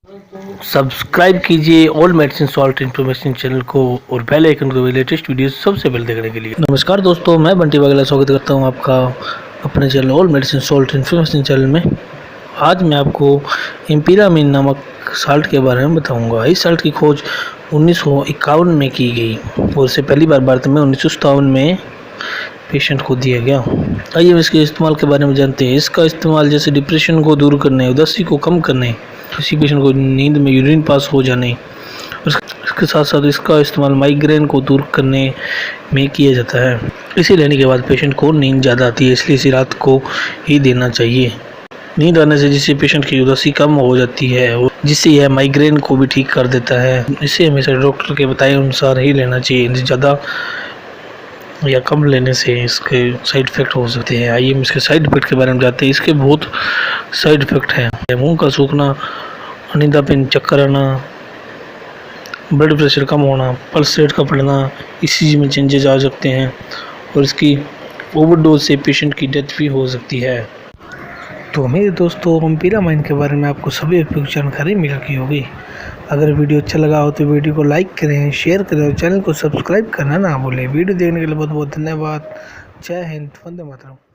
Subscribe कीजिए all medicine salt information channel को और बेल आइकन को लेटेस्ट वीडियो सबसे पहले देखने के लिए। नमस्कार दोस्तों, मैं बंटी वागला स्वागत करता हूं आपका अपने channel all medicine salt information channel में। आज मैं आपको इमिप्रामिने नामक साल्ट के बारे में बताऊंगा। इस साल्ट की खोज 1951 में की गई और इसे पहली बार भारत में 1957 में पेशेंट को दिया गया। आइए हम इसके इस्तेमाल के बारे में जानते हैं। इसका इस्तेमाल जैसे डिप्रेशन को दूर करने, उदासी को कम करने, किसी पेशेंट को नींद में यूरिन पास हो जाने, इसके साथ साथ इसका इस्तेमाल माइग्रेन को दूर करने में किया जाता है। इसे लेने के बाद पेशेंट को नींद ज़्यादा आती है, इसलिए इसे रात को ही देना चाहिए। नींद आने से जिससे पेशेंट की उदासी कम हो जाती है, जिससे यह माइग्रेन को भी ठीक कर देता है। इसे हमेशा डॉक्टर के बताए अनुसार ही लेना चाहिए। ज़्यादा या कम लेने से इसके साइड इफ़ेक्ट हो सकते हैं। आइए हम इसके साइड इफ़ेक्ट के बारे में जानते हैं। इसके बहुत साइड इफ़ेक्ट हैं। मुंह का सूखना, नींदापन, चक्कर आना, ब्लड प्रेशर कम होना, पल्स रेट का बढ़ना, ईसीजी में चेंजेस आ सकते हैं और इसकी ओवरडोज से पेशेंट की डेथ भी हो सकती है। तो मेरे दोस्तों, इमिप्रामिने के बारे में आपको सभी उपयुक्त जानकारी मिल गई होगी। अगर वीडियो अच्छा लगा हो तो वीडियो को लाइक करें, शेयर करें और चैनल को सब्सक्राइब करना ना भूलें। वीडियो देखने के लिए बहुत बहुत धन्यवाद। जय हिंद, वंदे मातरम।